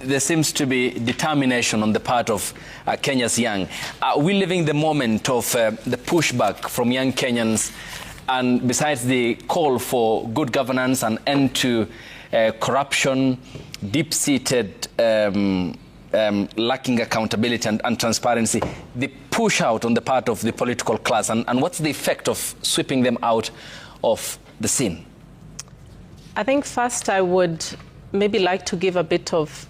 there seems to be determination on the part of Kenya's young. Are we living the moment of the pushback from young Kenyans, and besides the call for good governance and end to corruption, deep-seated lacking accountability and transparency, the push out on the part of the political class, and what's the effect of sweeping them out of the scene? I think first I would maybe like to give a bit of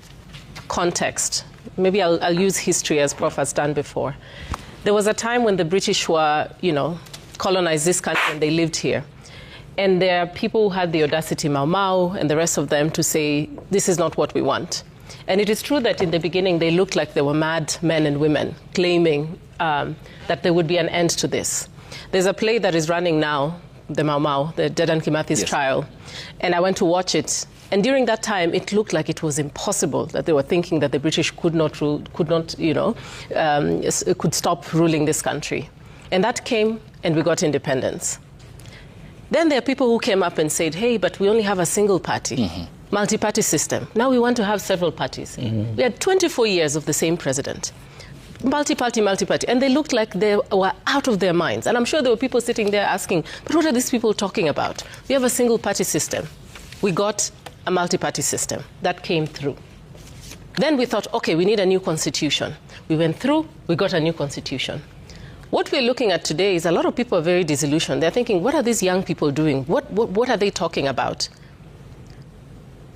context. Maybe I'll use history as Prof has done before. There was a time when the British were, colonized this country and they lived here. And there are people who had the audacity, Mau Mau and the rest of them, to say, this is not what we want. And it is true that in the beginning they looked like they were mad men and women claiming that there would be an end to this. There's a play that is running now, the Mau Mau, the Dedan Kimathi's trial, and I went to watch it. And during that time, it looked like it was impossible, that they were thinking that the British could stop ruling this country. And that came, and we got independence. Then there are people who came up and said, hey, but we only have a single party, multi-party system. Now we want to have several parties. We had 24 years of the same president. Multi-party, multi-party. And they looked like they were out of their minds. And I'm sure there were people sitting there asking, but what are these people talking about? We have a single-party system. We got a multi-party system. That came through. Then we thought, okay, we need a new constitution. We went through, we got a new constitution. What we're looking at today is a lot of people are very disillusioned. They're thinking, what are these young people doing? What are they talking about?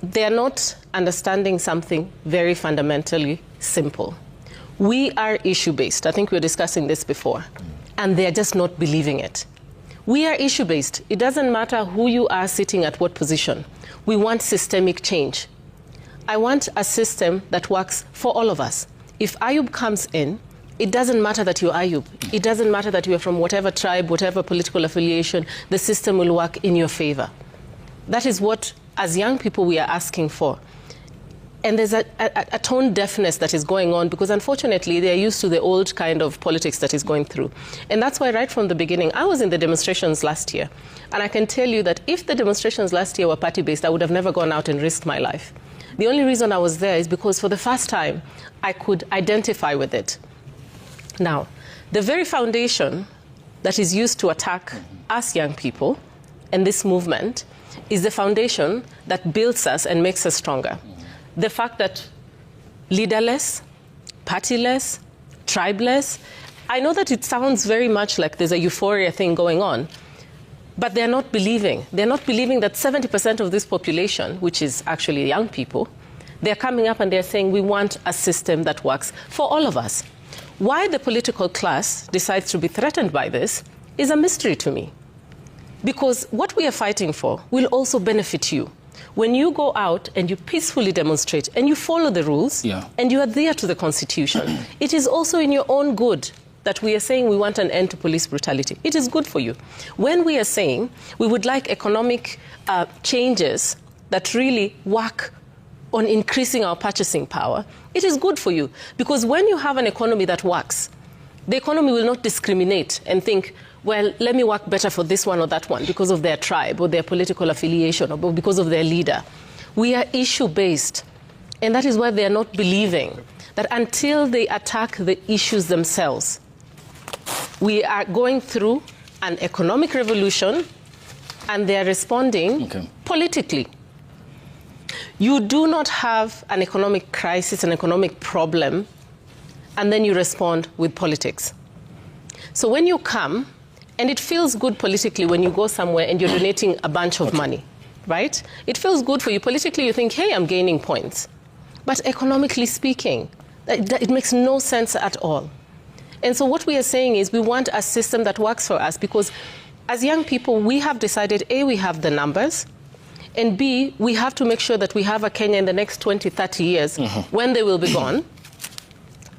They're not understanding something very fundamentally simple. We are issue-based. I think we were discussing this before. And they're just not believing it. We are issue-based. It doesn't matter who you are sitting at what position. We want systemic change. I want a system that works for all of us. If Ayub comes in, it doesn't matter that you're Ayub. It doesn't matter that you're from whatever tribe, whatever political affiliation, the system will work in your favor. That is what, as young people, we are asking for. And there's a tone deafness that is going on because, unfortunately, they're used to the old kind of politics that is going through. And that's why right from the beginning, I was in the demonstrations last year. And I can tell you that if the demonstrations last year were party-based, I would have never gone out and risked my life. The only reason I was there is because for the first time, I could identify with it. Now, the very foundation that is used to attack us young people and this movement is the foundation that builds us and makes us stronger. The fact that leaderless, partyless, tribeless, I know that it sounds very much like there's a euphoria thing going on, but they're not believing. They're not believing that 70% of this population, which is actually young people, they're coming up and they're saying we want a system that works for all of us. Why the political class decides to be threatened by this is a mystery to me. Because what we are fighting for will also benefit you. When you go out and you peacefully demonstrate and you follow the rules and you adhere to the Constitution, it is also in your own good that we are saying we want an end to police brutality. It is good for you. When we are saying we would like economic changes that really work on increasing our purchasing power, it is good for you. Because when you have an economy that works, the economy will not discriminate and think, well, let me work better for this one or that one because of their tribe or their political affiliation or because of their leader. We are issue-based. And that is why they are not believing that until they attack the issues themselves, we are going through an economic revolution and they are responding politically. You do not have an economic crisis, an economic problem, and then you respond with politics. So when you come, and it feels good politically when you go somewhere and you're donating a bunch of money, right? It feels good for you. Politically, you think, hey, I'm gaining points. But economically speaking, it makes no sense at all. And so what we are saying is we want a system that works for us because as young people, we have decided, A, we have the numbers, and B, we have to make sure that we have a Kenya in the next 20, 30 years when they will be gone.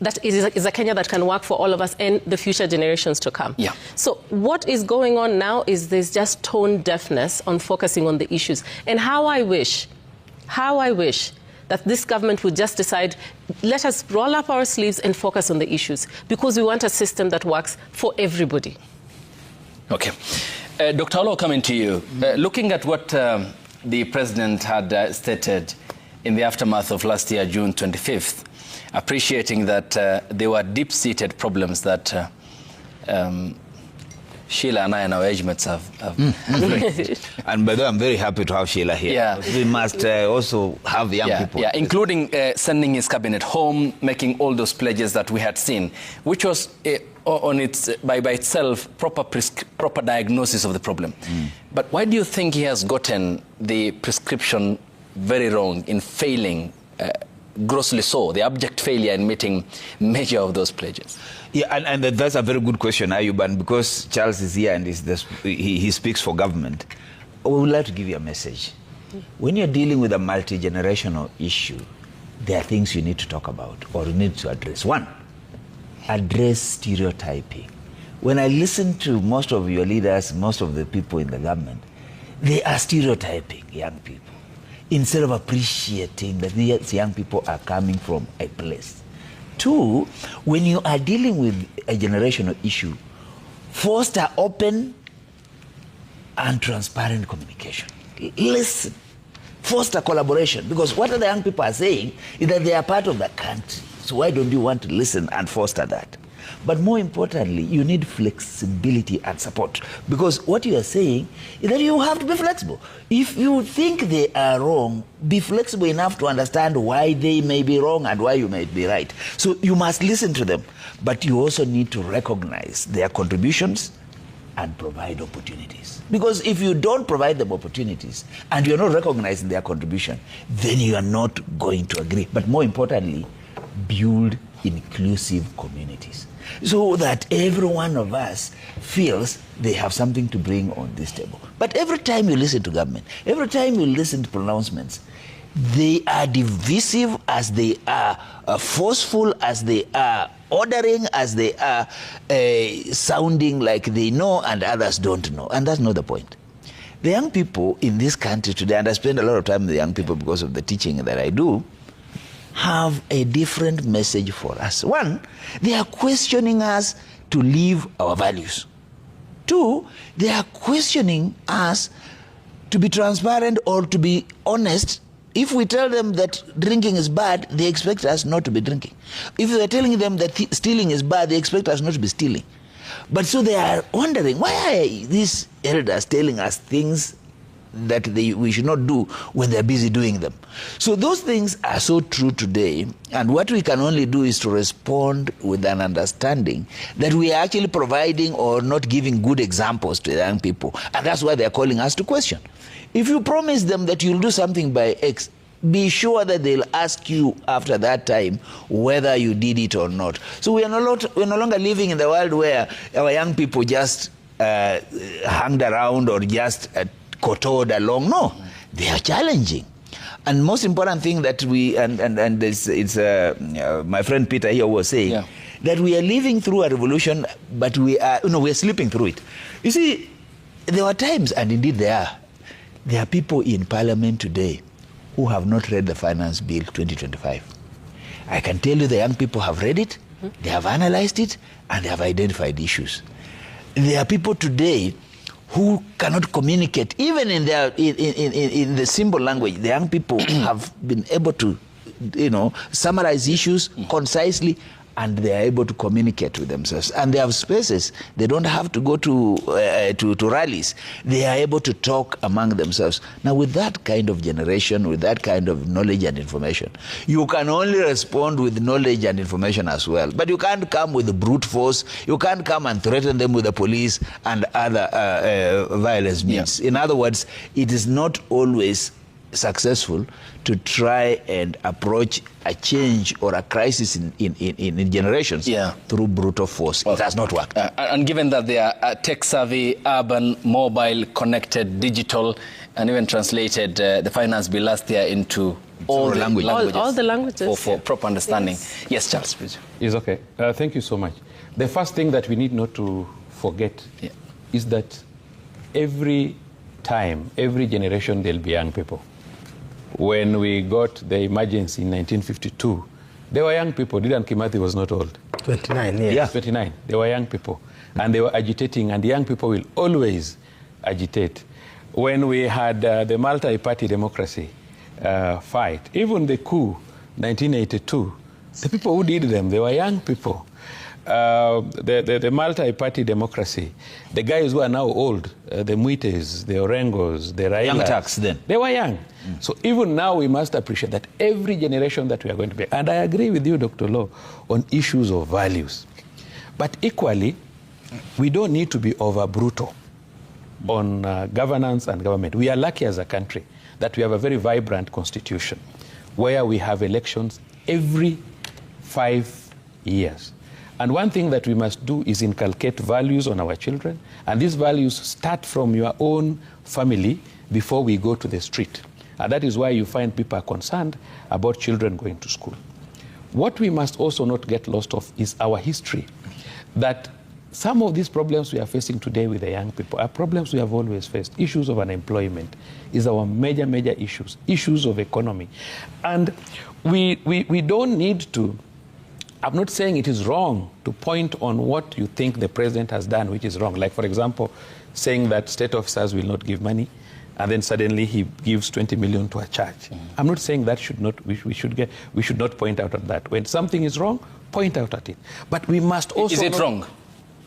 That is a Kenya that can work for all of us and the future generations to come. So what is going on now is there's just tone deafness on focusing on the issues. And how I wish that this government would just decide, let us roll up our sleeves and focus on the issues because we want a system that works for everybody. Okay. Dr. Olo, coming to you. Looking at what the president had stated in the aftermath of last year, June 25th, appreciating that there were deep-seated problems that Sheila and I and our age mates have And by the way, I'm very happy to have Sheila here. Yeah. We must also have young people. Yeah, including sending his cabinet home, making all those pledges that we had seen, which was by itself proper diagnosis of the problem. But why do you think he has gotten the prescription very wrong in failing, grossly so, the abject failure in meeting major of those pledges? Yeah, and that's a very good question, Ayub, and because Charles is here and he speaks for government, we would like to give you a message. When you're dealing with a multi-generational issue, there are things you need to talk about or you need to address. One, address stereotyping. When I listen to most of your leaders, most of the people in the government, they are stereotyping young people instead of appreciating that these young people are coming from a place. Two, when you are dealing with a generational issue, foster open and transparent communication. Listen, foster collaboration, because what the young people are saying is that they are part of the country. So why don't you want to listen and foster that? But more importantly, you need flexibility and support, because what you are saying is that you have to be flexible. If you think they are wrong, be flexible enough to understand why they may be wrong and why you may be right. So you must listen to them, but you also need to recognize their contributions and provide opportunities. Because if you don't provide them opportunities and you're not recognizing their contribution, then you are not going to agree. But more importantly, build inclusive communities, so that every one of us feels they have something to bring on this table. But every time you listen to government, every time you listen to pronouncements, they are divisive as they are forceful as they are ordering as they are sounding like they know and others don't know. And that's not the point. The young people in this country today, and I spend a lot of time with the young people because of the teaching that I do, have a different message for us. One, they are questioning us to live our values. Two, they are questioning us to be transparent or to be honest. If we tell them that drinking is bad, they expect us not to be drinking. If we are telling them that stealing is bad, they expect us not to be stealing. But so they are wondering, why are these elders telling us things that we should not do when they're busy doing them? So those things are so true today, and what we can only do is to respond with an understanding that we are actually providing or not giving good examples to the young people, and that's why they're calling us to question. If you promise them that you'll do something by X, be sure that they'll ask you after that time whether you did it or not. So we're no longer living in the world where our young people just hanged around or just kowtowed along. No, they are challenging. And most important thing that we, and this, it's my friend Peter here was saying, that we are living through a revolution, but we are sleeping through it. You see, there were times, and indeed there are people in Parliament today who have not read the Finance Bill 2025. I can tell you the young people have read it, they have analyzed it, and they have identified issues. There are people today who cannot communicate, even in the simple language. The young people have been able to, summarize issues concisely, and they are able to communicate with themselves. And they have spaces. They don't have to go to rallies. They are able to talk among themselves. Now, with that kind of generation, with that kind of knowledge and information, you can only respond with knowledge and information as well. But you can't come with brute force. You can't come and threaten them with the police and other violence means. In other words, it is not always successful to try and approach a change or a crisis in generations through brutal force. It does not work. And given that they are tech-savvy, urban, mobile, connected, digital, and even translated the Finance Bill last year into all the languages. All the languages. For proper understanding. Yes, Charles, please. It's okay. Thank you so much. The first thing that we need not to forget is that every time, every generation, there'll be young people. When we got the emergency in 1952, there were young people. Dedan Kimathi was not old. 29, yes. Yeah, 29. They were young people. And they were agitating, and the young people will always agitate. When we had the multi-party democracy, fight. Even the coup, 1982, the people who did them, they were young people. The multi-party democracy, the guys who are now old, the Muites, the Orengos, the Railas. Young Turks then. They were young. So even now we must appreciate that every generation that we are going to be, and I agree with you, Dr. Law, on issues of values. But equally, we don't need to be over brutal on governance and government. We are lucky as a country that we have a very vibrant constitution where we have elections every 5 years. And one thing that we must do is inculcate values on our children. And these values start from your own family before we go to the street. And that is why you find people are concerned about children going to school. What we must also not get lost of is our history. That some of these problems we are facing today with the young people are problems we have always faced. Issues of unemployment is our major issues. Issues of economy. And we don't need to, I'm not saying it is wrong to point on what you think the president has done, which is wrong. Like, for example, saying that state officers will not give money, and then suddenly he gives 20 million to a church. I'm not saying that we should not point out at that. When something is wrong, point out at it. But we must also... Is it wrong?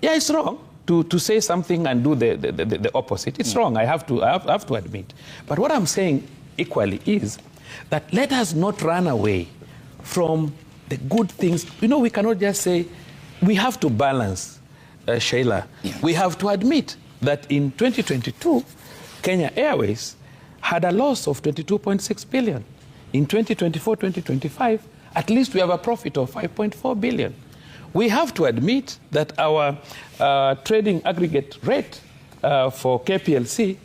Yeah, it's wrong to say something and do the opposite. It's wrong, I have to admit. But what I'm saying equally is that let us not run away from the good things. You know, we cannot just say, we have to balance, Sheila. Yeah. We have to admit that in 2022, Kenya Airways had a loss of 22.6 billion. In 2024, 2025, at least we have a profit of 5.4 billion. We have to admit that our trading aggregate rate for KPLC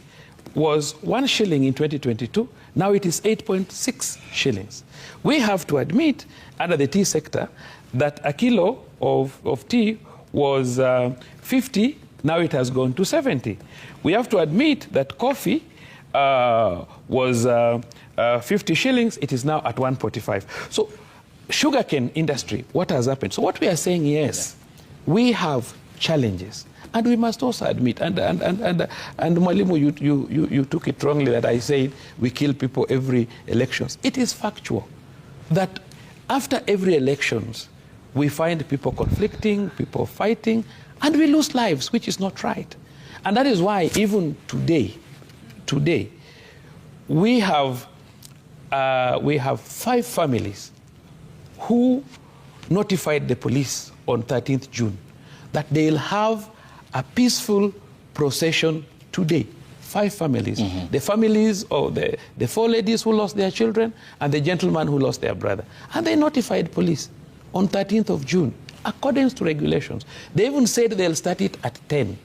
was 1 shilling in 2022. Now it is 8.6 shillings. We have to admit, under the tea sector, that a kilo of tea was 50, now it has gone to 70. We have to admit that coffee was 50 shillings, it is now at 145. So, sugarcane industry, what has happened? So what we are saying, yes, we have challenges. And we must also admit, and Mwalimu, you took it wrongly that I said we kill people every elections. It is factual that after every elections, we find people conflicting, people fighting, and we lose lives, which is not right. And that is why even today, we have 5 families who notified the police on 13th June that they'll have a peaceful procession today. 5 families. The families of the 4 ladies who lost their children and the gentleman who lost their brother. And they notified police on 13th of June, according to regulations. They even said they'll start it at 10.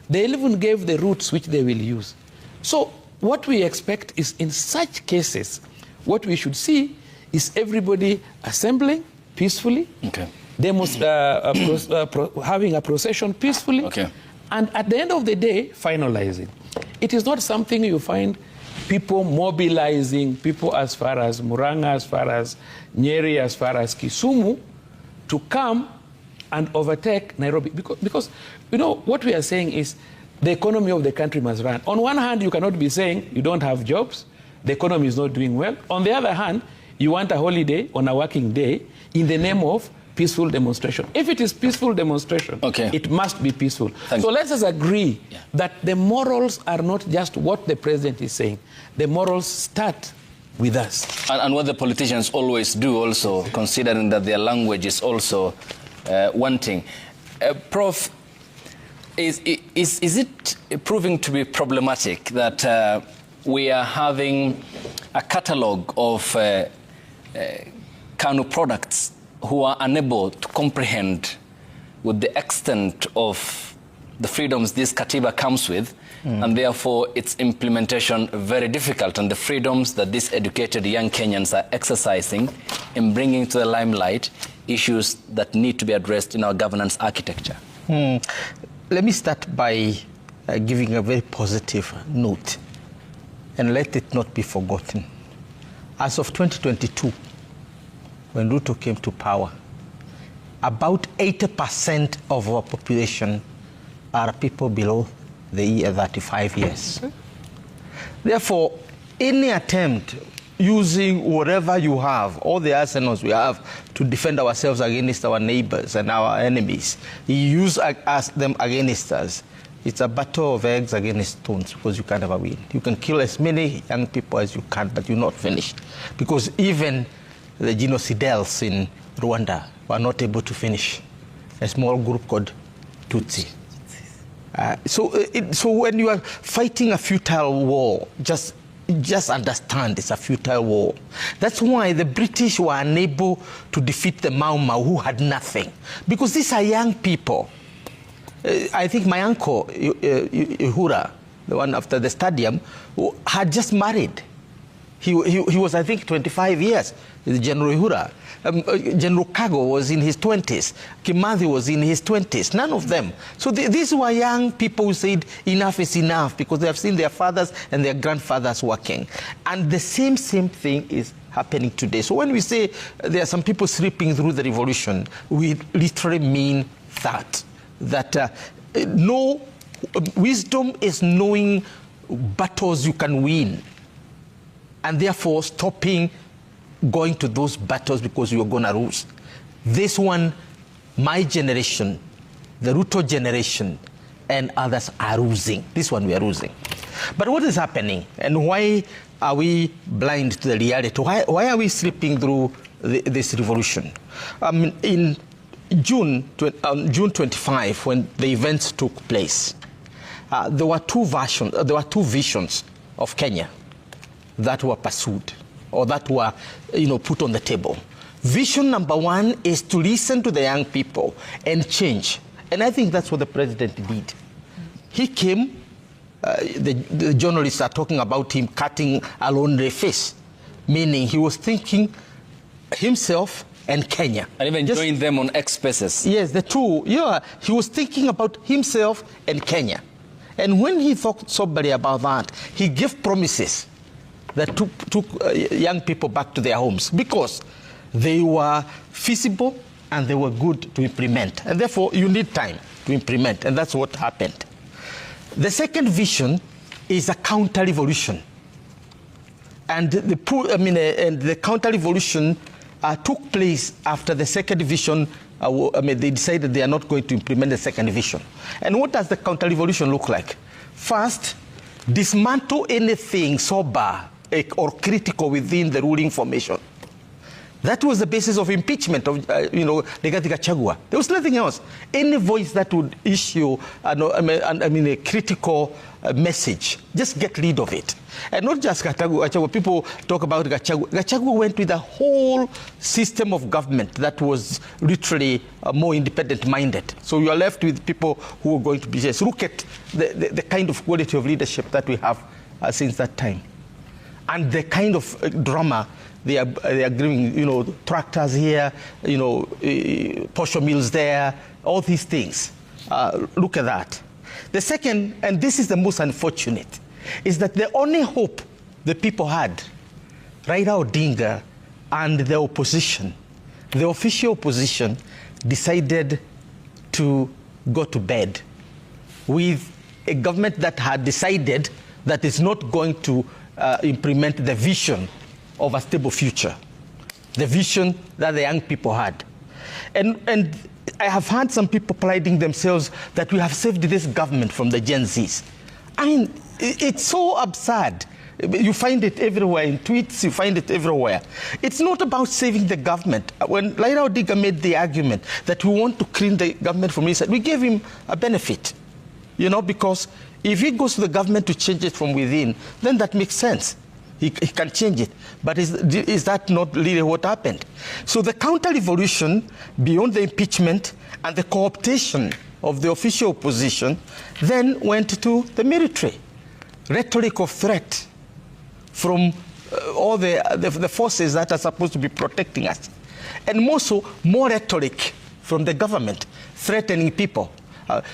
They even gave the routes which they will use. So what we expect is in such cases, what we should see is everybody assembling peacefully. Okay. They must having a procession peacefully. Okay. And at the end of the day, finalizing. It is not something you find people mobilizing, people as far as Murang'a, as far as Nyeri, as far as Kisumu, to come and overtake Nairobi. Because, you know, what we are saying is the economy of the country must run. On one hand, you cannot be saying you don't have jobs, the economy is not doing well. On the other hand, you want a holiday on a working day in the name of peaceful demonstration. If it is peaceful demonstration, it must be peaceful. So let us agree that the morals are not just what the president is saying. The morals start with us. And what the politicians always do also, considering that their language is also wanting. Prof, is it proving to be problematic that we are having a catalogue of KANU products who are unable to comprehend with the extent of the freedoms this Katiba comes with, and therefore its implementation very difficult, and the freedoms that these educated young Kenyans are exercising in bringing to the limelight issues that need to be addressed in our governance architecture? Let me start by giving a very positive note, and let it not be forgotten. As of 2022, when Ruto came to power, about 80% of our population are people below the year 35 years. Therefore, any attempt, using whatever you have, all the arsenals we have to defend ourselves against our neighbors and our enemies. You use them against us. It's a battle of eggs against stones, because you can never win. You can kill as many young people as you can, but you're not finished. Because even the genocidals in Rwanda were not able to finish a small group called Tutsi. So when you are fighting a futile war, just understand it's a futile war. That's why the British were unable to defeat the Mau Mau, who had nothing. Because these are young people. I think my uncle, Uhura, the one after the stadium, had just married. He was, I think, 25 years, General Uhura. General Kago was in his 20s. Kimathi was in his 20s. None of them. So these were young people who said enough is enough, because they have seen their fathers and their grandfathers working. And the same thing is happening today. So when we say there are some people sleeping through the revolution, we literally mean that no, wisdom is knowing battles you can win, and therefore stopping going to those battles because you're going to lose. This one, my generation, the Ruto generation, and others are losing. This one we are losing. But what is happening, and why are we blind to the reality? Why are we sleeping through this revolution? In June 25, when the events took place, there were two visions of Kenya that were pursued, or that were, put on the table. Vision number one is to listen to the young people and change. And I think that's what the president did. He came, the journalists are talking about him cutting a lonely face, meaning he was thinking himself and Kenya. And even joined them on X Spaces. Yes, the two. Yeah, he was thinking about himself and Kenya. And when he thought soberly about that, he gave promises that took young people back to their homes, because they were feasible and they were good to implement. And therefore, you need time to implement, and that's what happened. The second vision is a counter-revolution. And the counter-revolution took place after the second vision. They decided they are not going to implement the second vision. And what does the counter-revolution look like? First, dismantle anything sober or critical within the ruling formation. That was the basis of impeachment of, Rigathi Gachagua. There was nothing else. Any voice that would issue a critical message, just get rid of it. And not just Gachagua. People talk about Gachagua. Gachagua went with a whole system of government that was literally more independent-minded. So you are left with people who are going to be just look at the kind of quality of leadership that we have since that time. And the kind of drama they are giving, tractors here, posho mills there, all these things. Look at that. The second, and this is the most unfortunate, is that the only hope the people had, Raila Odinga and the opposition, the official opposition, decided to go to bed with a government that had decided that it's not going to implement the vision of a stable future, the vision that the young people had. And I have heard some people priding themselves that we have saved this government from the Gen Zs. I mean, it's so absurd. You find it everywhere in tweets, you find it everywhere. It's not about saving the government. When Raila Odinga made the argument that we want to clean the government from inside, we gave him a benefit, because if he goes to the government to change it from within, then that makes sense. He can change it. But is that not really what happened? So the counter-revolution, beyond the impeachment and the co-optation of the official opposition, then went to the military. Rhetoric of threat from all the forces that are supposed to be protecting us. And more rhetoric from the government, threatening people.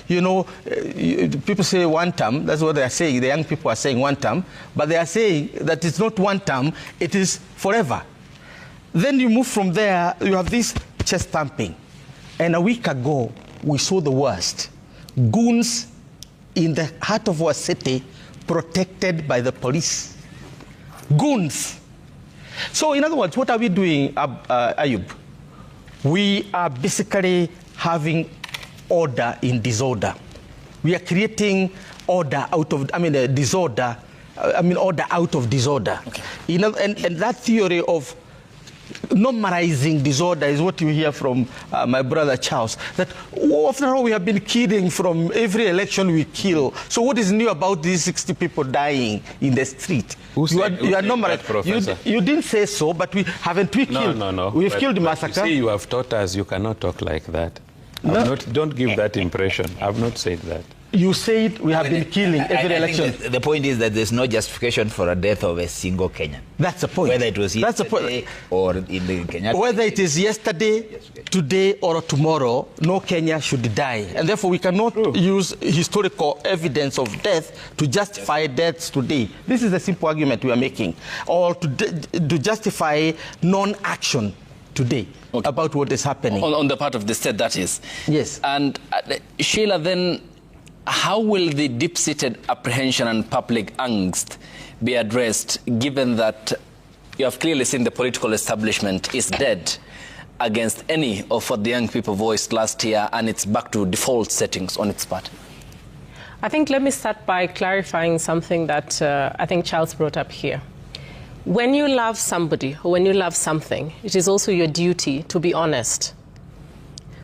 People say one term, that's what they are saying. The young people are saying one term, but they are saying that it's not one term, it is forever. Then you move from there, you have this chest thumping. And a week ago, we saw the worst. Goons in the heart of our city, protected by the police. Goons. So in other words, what are we doing, Ayub? We are basically having order in disorder. We are creating order out of, disorder, order out of disorder. Okay. You know, and that theory of normalizing disorder is what you hear from my brother Charles, that after all we have been killing from every election we kill. So what is new about these 60 people dying in the street? You are normalizing. You didn't say so, but haven't we killed? No. We've killed massacre. You see, you have taught us you cannot talk like that. Don't give that impression. I've not said that. You said we have been killing every election. Think the point is that there's no justification for a death of a single Kenyan. That's the point. Whether it was yesterday or in the Kenya. Whether it is yesterday, today, or tomorrow, no Kenya should die. And therefore, we cannot use historical evidence of death to justify deaths today. This is the simple argument we are making. Or to justify non-action today about what is happening. On the part of the state, that is. Yes. And Sheila, then, how will the deep-seated apprehension and public angst be addressed, given that you have clearly seen the political establishment is dead against any of what the young people voiced last year, and it's back to default settings on its part? I think let me start by clarifying something that I think Charles brought up here. When you love somebody or when you love something, it is also your duty to be honest.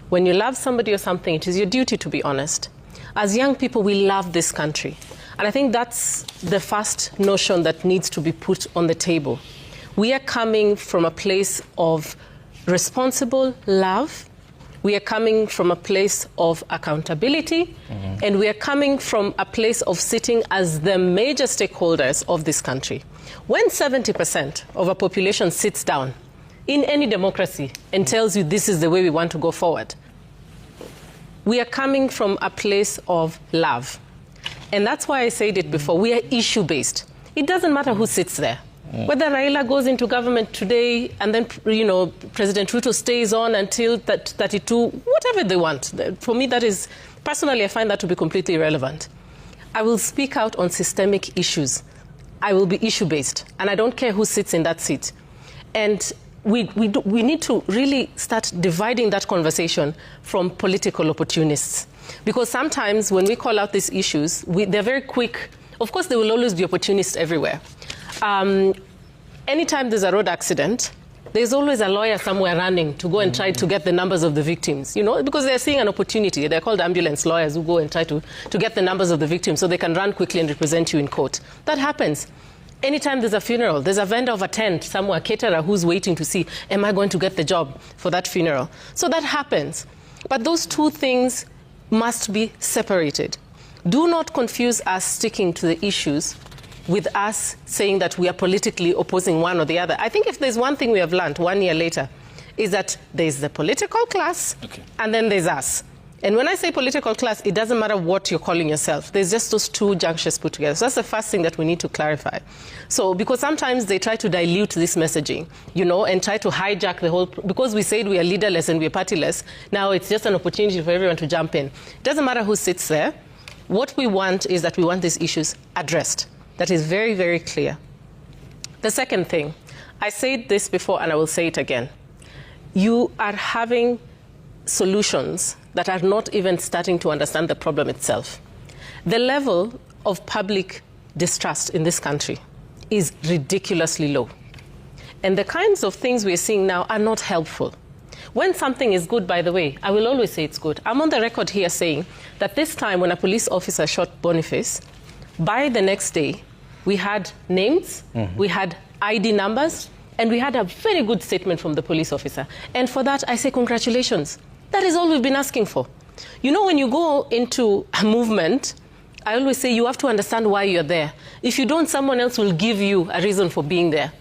When you love somebody or something, it is your duty to be honest. As young people, we love this country. And I think that's the first notion that needs to be put on the table. We are coming from a place of responsible love. We are coming from a place of accountability. And we are coming from a place of sitting as the major stakeholders of this country. When 70% of a population sits down in any democracy and tells you this is the way we want to go forward, we are coming from a place of love. And that's why I said it before, we are issue-based. It doesn't matter who sits there. Whether Raila goes into government today and then, President Ruto stays on until 32, whatever they want. For me, that is, personally, I find that to be completely irrelevant. I will speak out on systemic issues. I will be issue-based, and I don't care who sits in that seat. And we need to really start dividing that conversation from political opportunists. Because sometimes when we call out these issues, they're very quick. Of course, there will always be opportunists everywhere. Anytime there's a road accident, there's always a lawyer somewhere running to go and try to get the numbers of the victims, because they're seeing an opportunity. They're called ambulance lawyers who go and try to get the numbers of the victims so they can run quickly and represent you in court. That happens. Anytime there's a funeral, there's a vendor of a tent somewhere, a caterer who's waiting to see, am I going to get the job for that funeral? So that happens. But those two things must be separated. Do not confuse us sticking to the issues with us saying that we are politically opposing one or the other. I think if there's one thing we have learned 1 year later, is that there's the political class and then there's us. And when I say political class, it doesn't matter what you're calling yourself. There's just those two junctures put together. So that's the first thing that we need to clarify. So, because sometimes they try to dilute this messaging, and try to hijack the whole, because we said we are leaderless and we are partyless, now it's just an opportunity for everyone to jump in. It doesn't matter who sits there. What we want is that we want these issues addressed. That is very, very clear. The second thing, I said this before and I will say it again. You are having solutions that are not even starting to understand the problem itself. The level of public distrust in this country is ridiculously low. And the kinds of things we're seeing now are not helpful. When something is good, by the way, I will always say it's good. I'm on the record here saying that this time when a police officer shot Boniface, by the next day, we had names, we had ID numbers, and we had a very good statement from the police officer. And for that, I say congratulations. That is all we've been asking for. When you go into a movement, I always say you have to understand why you're there. If you don't, someone else will give you a reason for being there.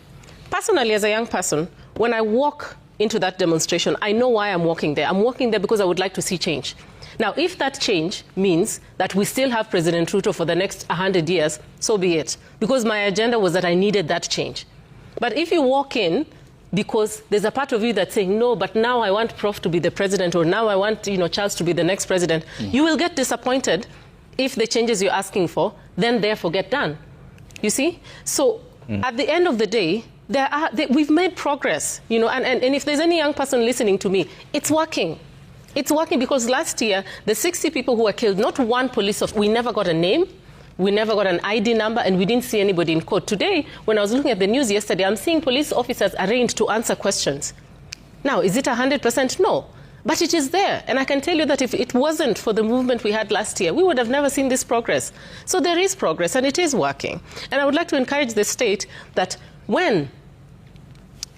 Personally, as a young person, when I walk into that demonstration, I know why I'm walking there. I'm walking there because I would like to see change. Now, if that change means that we still have President Ruto for the next 100 years, so be it. Because my agenda was that I needed that change. But if you walk in because there's a part of you that's saying, no, but now I want Prof to be the president, or now I want Charles to be the next president, you will get disappointed if the changes you're asking for then therefore get done. You see? So at the end of the day, we've made progress, you know, and if there's any young person listening to me, it's working. It's working because last year, the 60 people who were killed, not one police officer, we never got a name, we never got an ID number, and we didn't see anybody in court. Today, when I was looking at the news yesterday, I'm seeing police officers arraigned to answer questions. Now, is it 100%? No. But it is there. And I can tell you that if it wasn't for the movement we had last year, we would have never seen this progress. So there is progress, and it is working. And I would like to encourage the state that when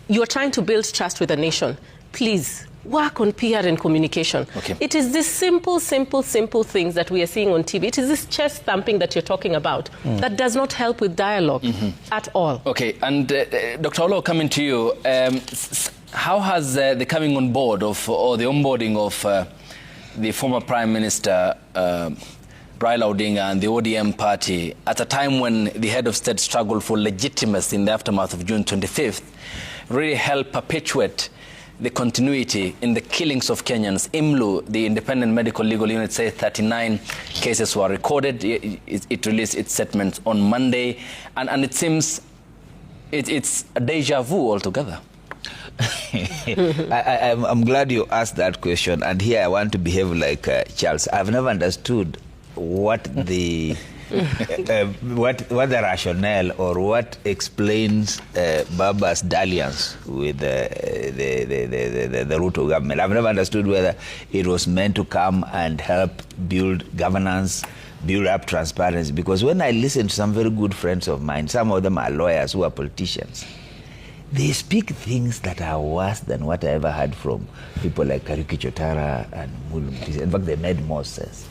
you're trying to build trust with a nation, please work on PR and communication. Okay. It is this simple things that we are seeing on TV. It is this chest thumping that you're talking about that does not help with dialogue at all. Okay, and Dr. Olo, coming to you, how has the coming on board of, or the onboarding of the former Prime Minister Raila Odinga and the ODM party at a time when the head of state struggled for legitimacy in the aftermath of June 25th really helped perpetuate the continuity in the killings of Kenyans? IMLU, the Independent Medical Legal Unit, says 39 cases were recorded. It released its statement on Monday, and it seems it's a deja vu altogether. I'm glad you asked that question, and here I want to behave like Charles. I've never understood what the what the rationale or what explains Baba's dalliance with the Ruto government. I've never understood whether it was meant to come and help build governance, build up transparency, because when I listen to some very good friends of mine, some of them are lawyers who are politicians, they speak things that are worse than what I ever heard from people like Kariuki Chotara and Mulu. In fact, they made more sense.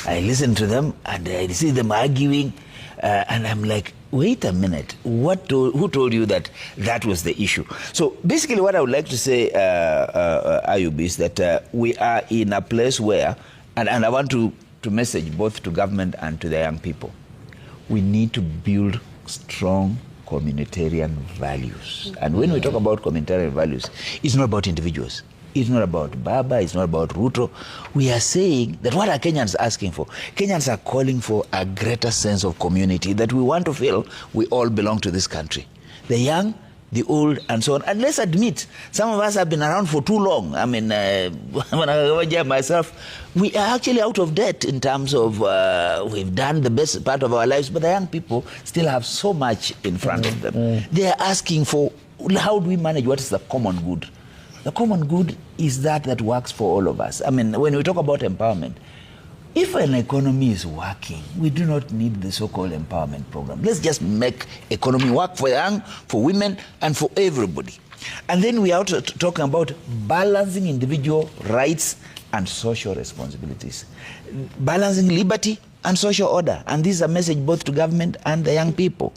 I listen to them and I see them arguing, and I'm like, wait a minute, who told you that that was the issue? So basically what I would like to say, Ayub, is that we are in a place where, and I want to message both to government and to the young people, we need to build strong communitarian values. And when we talk about communitarian values, it's not about individuals. It's not about Baba, it's not about Ruto. We are saying that what are Kenyans asking for? Kenyans are calling for a greater sense of community, that we want to feel we all belong to this country. The young, the old, and so on. And let's admit, some of us have been around for too long. I mean, when I myself, we are actually out of debt in terms of we've done the best part of our lives, but the young people still have so much in front of them. They are asking for, how do we manage what is the common good? The common good is that works for all of us. I mean, when we talk about empowerment, if an economy is working, we do not need the so-called empowerment program. Let's just make economy work for young, for women, and for everybody. And then we are also talking about balancing individual rights and social responsibilities, balancing liberty and social order. And this is a message both to government and the young people,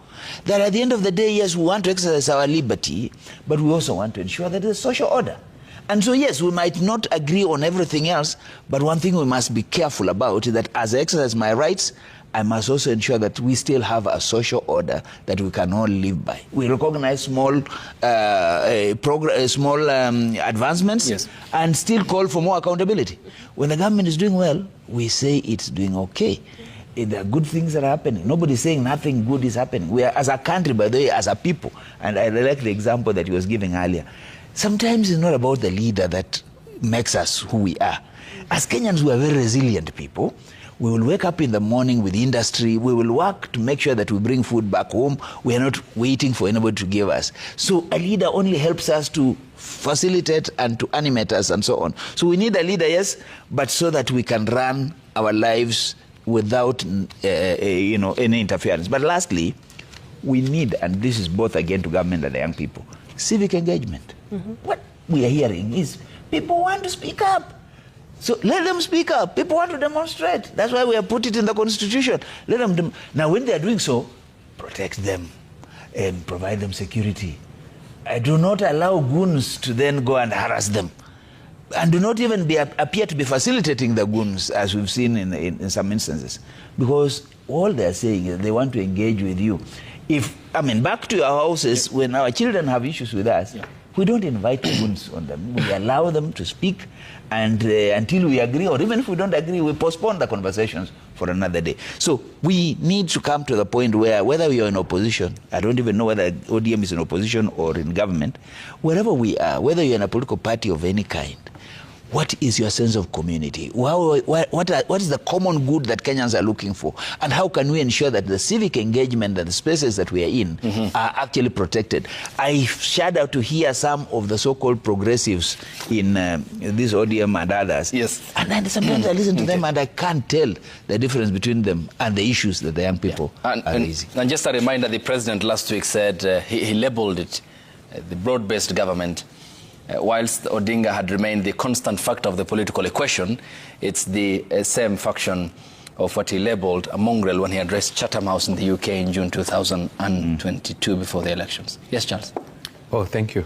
that at the end of the day, yes, we want to exercise our liberty, but we also want to ensure that there's social order. And so, yes, we might not agree on everything else, but one thing we must be careful about is that as I exercise my rights, I must also ensure that we still have a social order that we can all live by. We recognize small advancements, yes, and still call for more accountability. When the government is doing well, we say it's doing okay. There are good things that are happening. Nobody's saying nothing good is happening. We are, as a country, by the way, as a people, and I like the example that he was giving earlier, sometimes it's not about the leader that makes us who we are. As Kenyans, we are very resilient people. We will wake up in the morning with industry. We will work to make sure that we bring food back home. We are not waiting for anybody to give us. So a leader only helps us to facilitate and to animate us and so on. So we need a leader, yes, but so that we can run our lives without any interference. But lastly, we need, and this is both again to government and the young people, civic engagement. What we are hearing is people want to speak up. So let them speak up. People want to demonstrate. That's why we have put it in the Constitution. Let them. Now, when they are doing so, protect them and provide them security. I do not allow goons to then go and harass them. And do not even appear to be facilitating the goons, as we've seen in some instances. Because all they're saying is they want to engage with you. Back to our houses, when our children have issues with us, We don't invite goons on them. We allow them to speak, and until we agree, or even if we don't agree, we postpone the conversations for another day. So we need to come to the point where, whether we are in opposition, I don't even know whether ODM is in opposition or in government, wherever we are, whether you're in a political party of any kind, what is your sense of community? What is the common good that Kenyans are looking for? And how can we ensure that the civic engagement and the spaces that we are in are actually protected? I shudder to hear some of the so-called progressives in this ODM and others. Yes. And then sometimes I listen to them and I can't tell the difference between them and the issues that the young people are raising. And just a reminder, the president last week said he labeled it the broad-based government. Whilst Odinga had remained the constant factor of the political equation, it's the same faction of what he labeled a mongrel when he addressed Chatham House in the UK in June 2022 before the elections. Yes, Charles. Oh, thank you.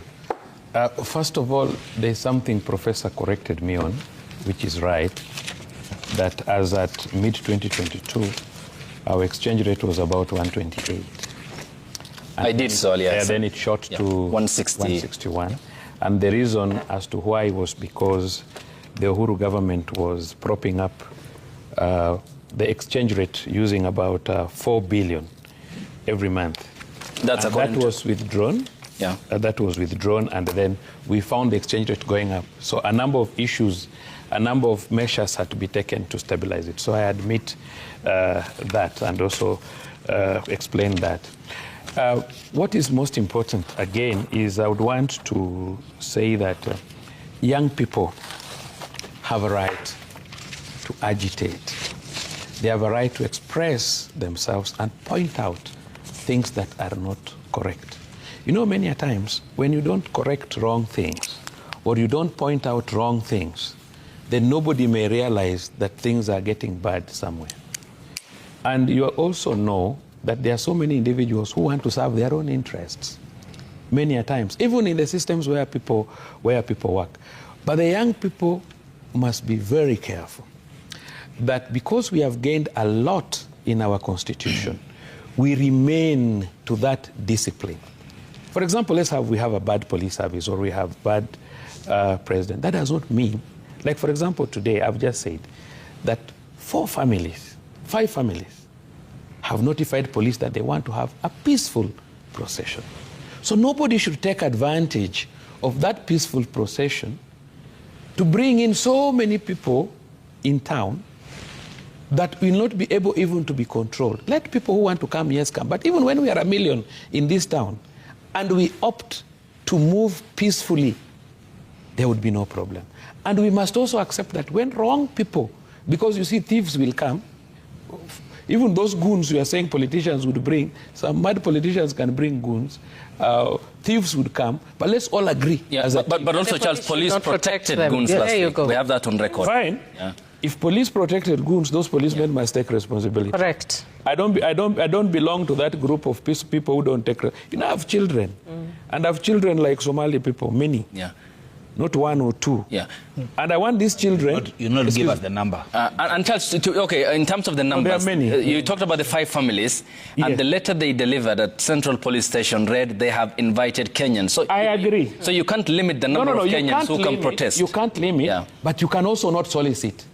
First of all, there's something Professor corrected me on, which is right, that as at mid-2022, our exchange rate was about 128. I did so, yes. And then it shot to 161. And the reason as to why was because the Uhuru government was propping up the exchange rate using about 4 billion every month. That was withdrawn. Yeah. That was withdrawn, and then we found the exchange rate going up. So a number of issues, a number of measures had to be taken to stabilize it. So I admit that and also explain that. What is most important, again, is I would want to say that young people have a right to agitate. They have a right to express themselves and point out things that are not correct. You know, many a times, when you don't correct wrong things, or you don't point out wrong things, then nobody may realize that things are getting bad somewhere. And you also know that there are so many individuals who want to serve their own interests, many a times, even in the systems where people work. But the young people must be very careful that because we have gained a lot in our constitution, we remain to that discipline. For example, we have a bad police service or we have bad president. That does not mean, like for example today, I've just said that 5 families have notified police that they want to have a peaceful procession. So nobody should take advantage of that peaceful procession to bring in so many people in town that will not be able even to be controlled. Let people who want to come, yes, come. But even when we are 1 million in this town and we opt to move peacefully, there would be no problem. And we must also accept that when wrong people, because you see thieves will come, even those goons you are saying politicians would bring, some mad politicians can bring goons, thieves would come, but let's all agree. Yeah, but also, Charles, police protected goons last week. you go. We have that on record. Fine. Yeah. If police protected goons, those policemen must take responsibility. Correct. I don't belong to that group of people who don't take. You know, I have children, and I have children like Somali people, many. Yeah. Not 1 or 2. Yeah. And I want these children. You not give us the number. And Charles, okay, in terms of the numbers, there are many. You talked about the 5 families, and the letter they delivered at Central Police Station read they have invited Kenyans. So I agree. So you can't limit the number of Kenyans who can protest. You can't limit, but you can also not solicit.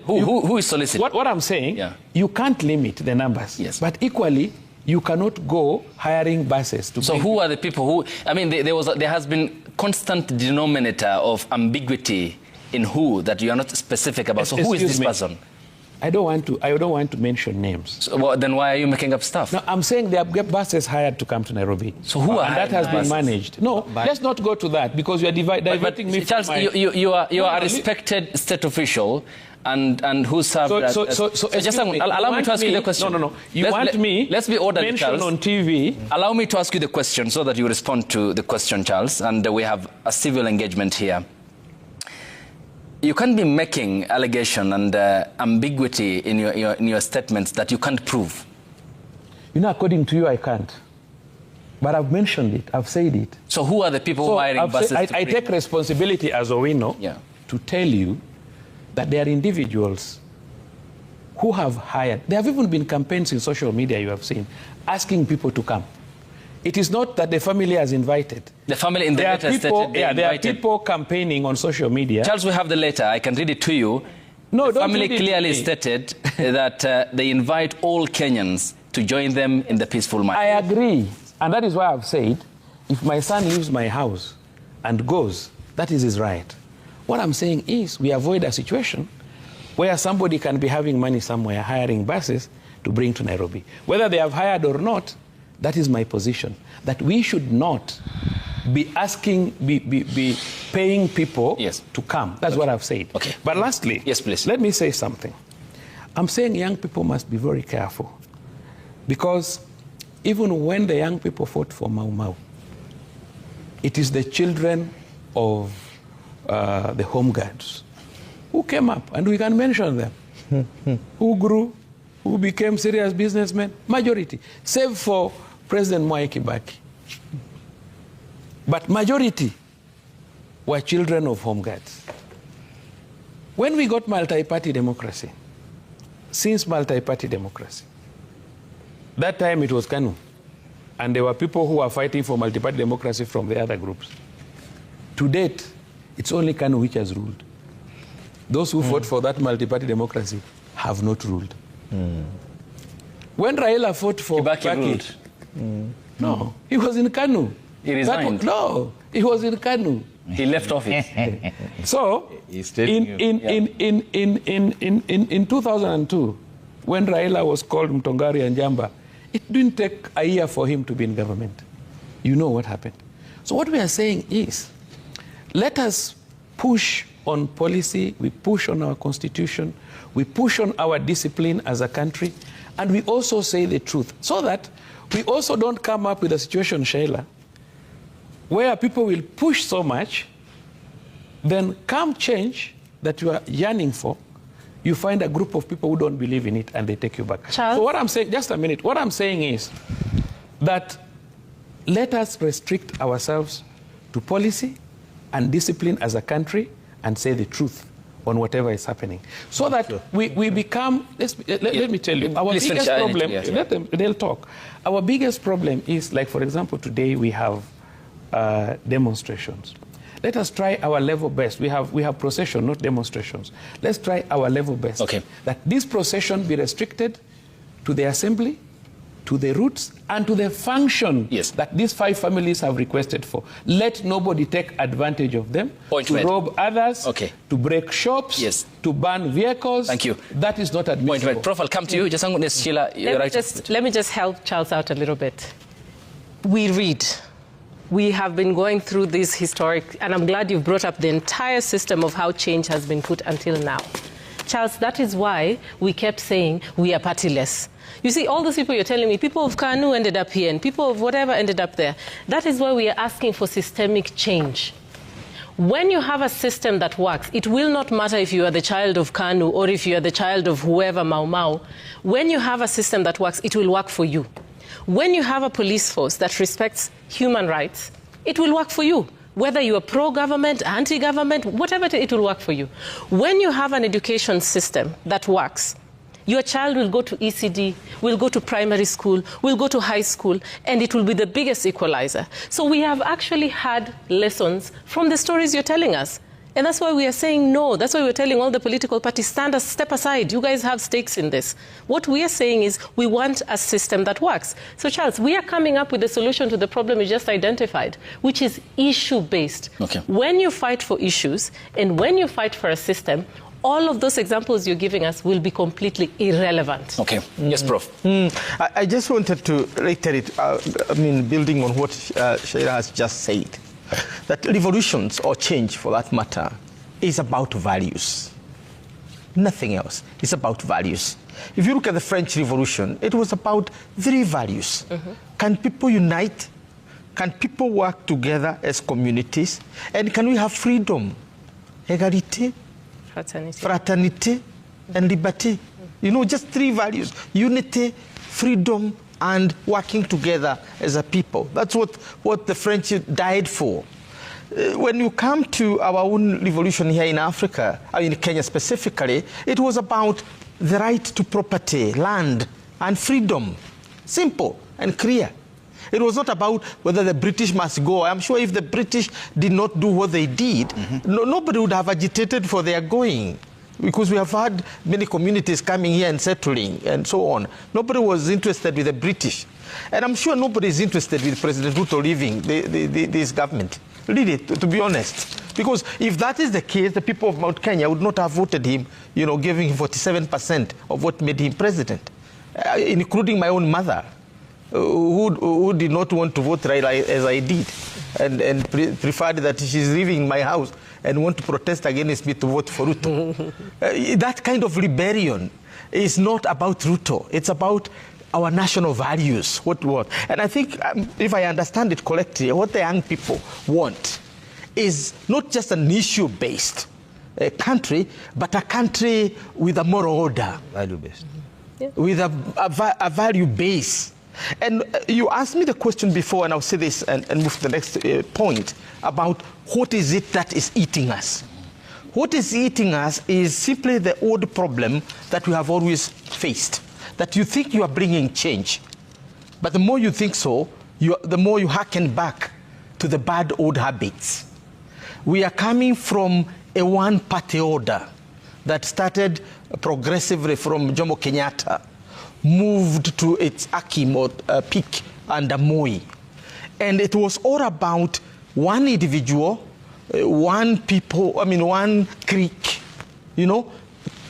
Who is soliciting? What I'm saying, you can't limit the numbers. Yes. But equally, you cannot go hiring buses to. So who are the people who? I mean, there has been constant denominator of ambiguity in who that you are not specific about. So who is this person? I don't want to mention names. So, well, then why are you making up stuff? No, I'm saying there are buses hired to come to Nairobi. So who are and that has been managed. No, let's not go to that because you are diverting me. Charles, you are a respected state official. And who served just allow me to ask you the question. No. Let's be orderly, mention Charles. On TV. Allow me to ask you the question so that you respond to the question, Charles. And we have a civil engagement here. You can't be making allegation and ambiguity in your statements that you can't prove. You know, according to you, I can't. But I've mentioned it. I've said it. So who are the people who are hiring buses? I take responsibility as Owino to tell you that there are individuals who have hired. There have even been campaigns in social media, you have seen, asking people to come. It is not that the family has invited. The family in the letter stated they there are invited. people campaigning on social media. Charles, we have the letter. I can read it to you. No, the don't family read it clearly to me. stated that they invite all Kenyans to join them in the peaceful march. I agree. And that is why I've said, if my son leaves my house and goes, that is his right. What I'm saying is we avoid a situation where somebody can be having money somewhere, hiring buses to bring to Nairobi. Whether they have hired or not, that is my position. That we should not be asking, be paying people to come. That's what I've said. Okay. But lastly, yes, please. Let me say something. I'm saying young people must be very careful. Because even when the young people fought for Mau Mau, it is the children of the home guards who came up, and we can mention them, who grew, who became serious businessmen, majority, save for President Mwai Kibaki. But majority were children of home guards. When we got multi-party democracy, since multi-party democracy, that time it was KANU, and there were people who were fighting for multi-party democracy from the other groups. To date, it's only KANU which has ruled. Those who fought for that multi-party democracy have not ruled. When Raila fought for Kibaki ruled. No, he was in KANU. He resigned. No, he was in KANU. He left office. So, in 2002, when Raila was called Mtongari and Jamba, it didn't take a year for him to be in government. You know what happened. So what we are saying is, let us push on policy, we push on our constitution, we push on our discipline as a country, and we also say the truth, so that we also don't come up with a situation, Sheila, where people will push so much, then come change that you are yearning for, you find a group of people who don't believe in it and they take you back. Charles? So what I'm saying, just a minute, what I'm saying is that let us restrict ourselves to policy and discipline as a country and say the truth on whatever is happening. So that we become, let me tell you, our biggest problem, they'll talk. Our biggest problem is, like for example, today we have demonstrations. Let us try our level best. We have procession, not demonstrations. Let's try our level best. Okay. That this procession be restricted to the assembly, to the routes, and to the function that these 5 families have requested for. Let nobody take advantage of them to rob others, to break shops, to burn vehicles. Thank you. That is not admissible. Prof, I'll come to you. Sheila, let me just help Charles out a little bit. We read. We have been going through this historic, and I'm glad you've brought up the entire system of how change has been put until now. Charles, that is why we kept saying we are partyless. You see, all those people you're telling me, people of KANU ended up here, and people of whatever ended up there. That is why we are asking for systemic change. When you have a system that works, it will not matter if you are the child of KANU or if you are the child of whoever, Mau Mau. When you have a system that works, it will work for you. When you have a police force that respects human rights, it will work for you. Whether you are pro-government, anti-government, whatever, it will work for you. When you have an education system that works, your child will go to ECD, will go to primary school, will go to high school, and it will be the biggest equalizer. So we have actually had lessons from the stories you're telling us. And that's why we are saying no. That's why we're telling all the political parties, step aside. You guys have stakes in this. What we are saying is we want a system that works. So, Charles, we are coming up with a solution to the problem you just identified, which is issue-based. Okay. When you fight for issues and when you fight for a system, all of those examples you're giving us will be completely irrelevant. Okay. Yes, Prof. I just wanted to reiterate, building on what Sheila has just said, that revolutions, or change for that matter, is about values. Nothing else. It's about values. If you look at the French Revolution, it was about 3 values. Can people unite? Can people work together as communities? And can we have freedom? Égalité, fraternité, and liberté. You know, just 3 values. Unity, freedom, and working together as a people. That's what the French died for. When you come to our own revolution here in Africa, in Kenya specifically, it was about the right to property, land, and freedom. Simple and clear. It was not about whether the British must go. I'm sure if the British did not do what they did, nobody would have agitated for their going. Because we have had many communities coming here and settling and so on. Nobody was interested with the British. And I'm sure nobody is interested with President Ruto leaving this government. Really, to be honest. Because if that is the case, the people of Mount Kenya would not have voted him, you know, giving him 47% of what made him president, including my own mother, who did not want to vote right as I did, and preferred that she's living in my house and want to protest against me to vote for Ruto. That kind of rebellion is not about Ruto. It's about our national values. What? And I think, if I understand it correctly, what the young people want is not just an issue-based country, but a country with a moral order. Value-based. With a value base. And you asked me the question before, and I'll say this and move to the next point, about what is it that is eating us. What is eating us is simply the old problem that we have always faced, that you think you are bringing change. But the more you think so, the more you harken back to the bad old habits. We are coming from a one-party order that started progressively from Jomo Kenyatta, moved to its akim or peak under Moi. And it was all about one individual, one people, one clique, you know,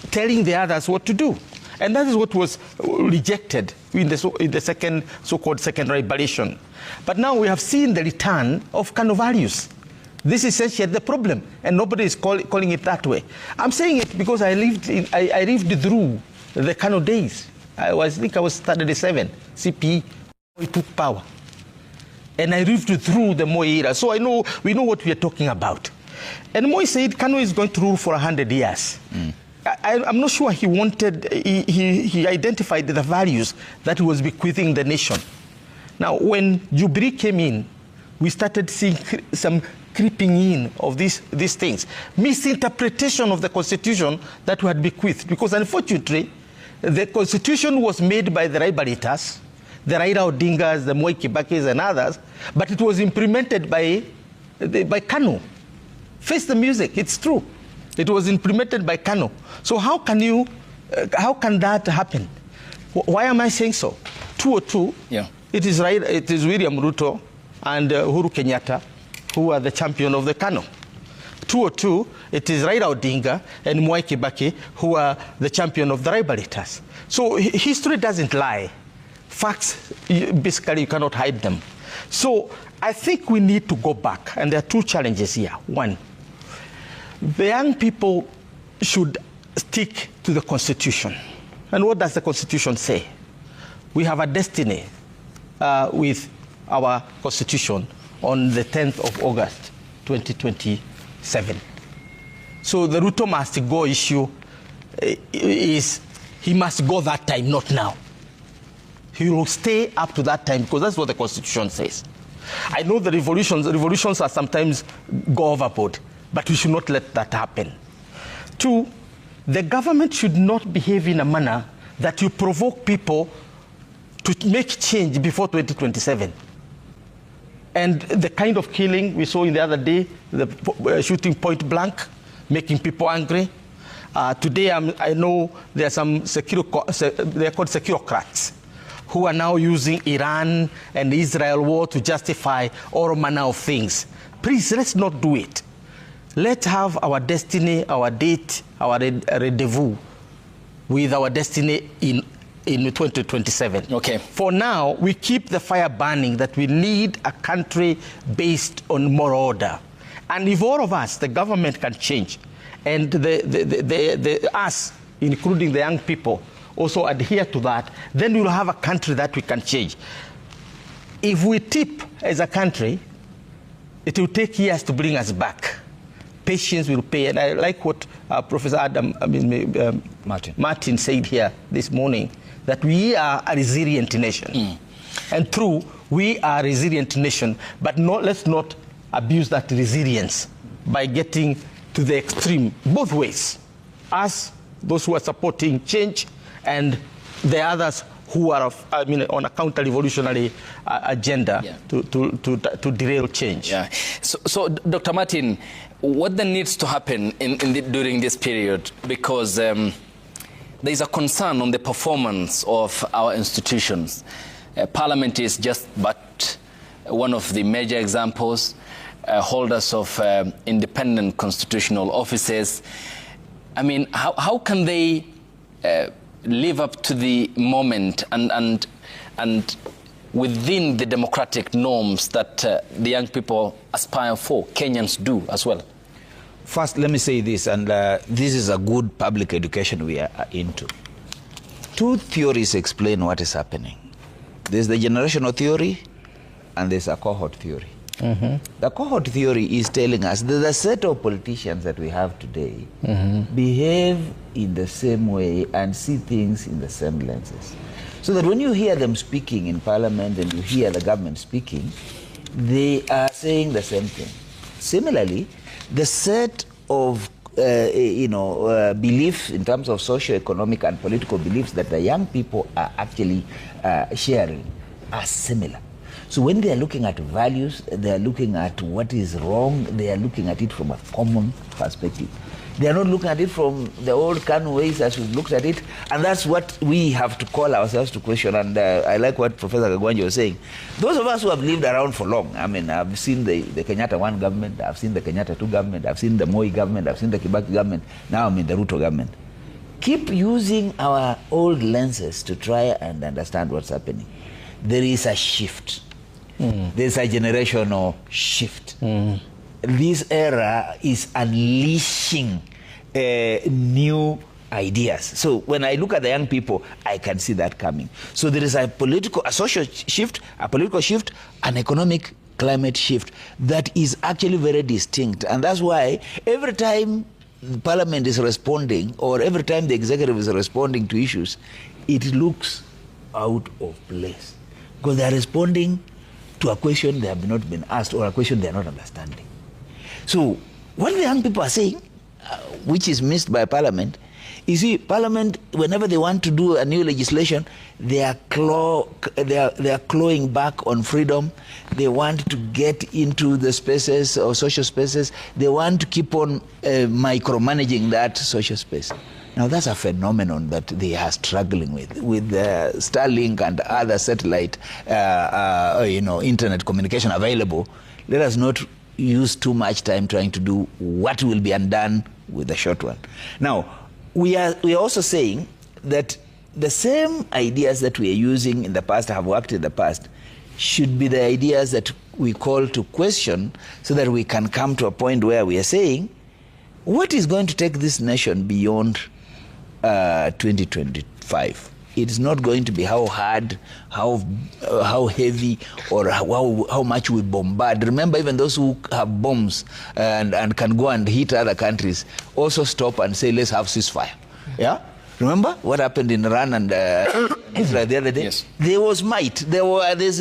telling the others what to do. And that is what was rejected in the second so-called second liberation. But now we have seen the return of Kano values. This is essentially the problem, and nobody is calling it that way. I'm saying it because I lived through the Kano days. I think I was 37. CP took power, and I lived through the Moi era, so we know what we are talking about. And Moi said Kano is going to rule for 100 years. I'm not sure he wanted. He identified the values that he was bequeathing the nation. Now, when Jubilee came in, we started seeing some creeping in of these things. Misinterpretation of the Constitution that we had bequeathed. Because unfortunately, the Constitution was made by the Raibaritas, the Raila Odingas, the Moi Kibakis and others, but it was implemented by Kanu. Face the music, it's true. It was implemented by Kanu. So how can that happen? Why am I saying so? 202, yeah. It is William Ruto and Uhuru Kenyatta who are the champion of the Kanu. 202, it is Raila Odinga and Mwai Kibaki who are the champion of the Raibaritas. So history doesn't lie. Facts, basically, you cannot hide them. So I think we need to go back, and there are two challenges here. One, the young people should stick to the Constitution. And what does the Constitution say? We have a destiny with our Constitution on the 10th of August, 2027. So the Ruto must go issue is he must go that time, not now. He will stay up to that time because that's what the Constitution says. I know the revolutions are sometimes go overboard, but we should not let that happen. Two, the government should not behave in a manner that you provoke people to make change before 2027. And the kind of killing we saw in the other day, the shooting point blank, making people angry. Today, I know there are some they're called securocrats, who are now using Iran and Israel war to justify all manner of things. Please, let's not do it. Let's have our destiny, our date, our rendezvous with our destiny in 2027. Okay. For now, we keep the fire burning that we need a country based on moral order. And if all of us, the government, can change, and us, including the young people, also adhere to that, then we'll have a country that we can change. If we tip as a country, it will take years to bring us back. Patience will pay. And I like what Professor Martin said here this morning, that we are a resilient nation. And true, we are a resilient nation, but let's not abuse that resilience by getting to the extreme, both ways. Us, those who are supporting change, and the others who are on a counter-revolutionary agenda to derail change. Yeah. So, Dr. Martin, what then needs to happen during this period? Because there is a concern on the performance of our institutions. Parliament is just but one of the major examples. Holders of independent constitutional offices. I mean, how can they live up to the moment and within the democratic norms that the young people aspire for? Kenyans do as well. First, let me say this, and this is a good public education we are into. Two theories explain what is happening. There's the generational theory and there's a cohort theory. The cohort theory is telling us that the set of politicians that we have today behave in the same way and see things in the same lenses. So that when you hear them speaking in parliament and you hear the government speaking, they are saying the same thing. Similarly, the set of beliefs in terms of socio-economic and political beliefs that the young people are actually sharing are similar. So when they are looking at values, they are looking at what is wrong, they are looking at it from a common perspective. They are not looking at it from the old canon ways as we've looked at it, and that's what we have to call ourselves to question. And I like what Professor Kagwanja was saying. Those of us who have lived around for long, I mean, I've seen the Kenyatta 1 government, I've seen the Kenyatta 2 government, I've seen the Moi government, I've seen the Kibaki government, now I'm in the Ruto government. Keep using our old lenses to try and understand what's happening. There is a shift. There's a generational shift. This era is unleashing new ideas. So when I look at the young people, I can see that coming. So there is a social shift, a political shift, an economic climate shift that is actually very distinct. And that's why every time Parliament is responding, or every time the executive is responding to issues, it looks out of place. Because they are responding to a question they have not been asked, or a question they are not understanding. So what the young people are saying, which is missed by Parliament, you see, Parliament, whenever they want to do a new legislation, they are clawing back on freedom. They want to get into the spaces or social spaces. They want to keep on micromanaging that social space. Now that's a phenomenon that they are struggling with Starlink and other satellite, internet communication available. Let us not use too much time trying to do what will be undone with the short one. Now, we are also saying that the same ideas that we are using in the past, have worked in the past, should be the ideas that we call to question, so that we can come to a point where we are saying, what is going to take this nation beyond 2025? It is not going to be how hard, how heavy, or how much we bombard. Remember, even those who have bombs and can go and hit other countries also stop and say, let's have ceasefire. Yeah? Remember what happened in Iran and Israel the other day? Yes. There was might. There's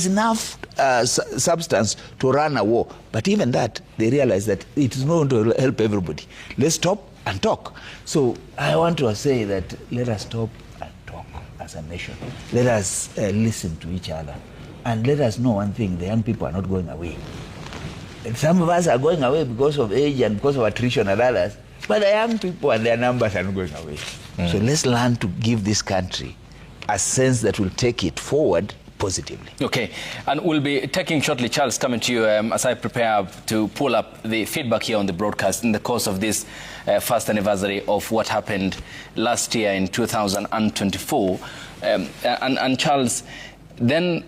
enough substance to run a war. But even that, they realized that it is not going to help everybody. Let's stop and talk. So I want to say that let us stop and talk as a nation. Let us listen to each other. And let us know one thing, the young people are not going away. And some of us are going away because of age and because of attrition and others. But the young people and their numbers are not going away. So let's learn to give this country a sense that will take it forward positively. Okay, and we'll be taking shortly, Charles, coming to you as I prepare to pull up the feedback here on the broadcast in the course of this first anniversary of what happened last year in 2024. And Charles, then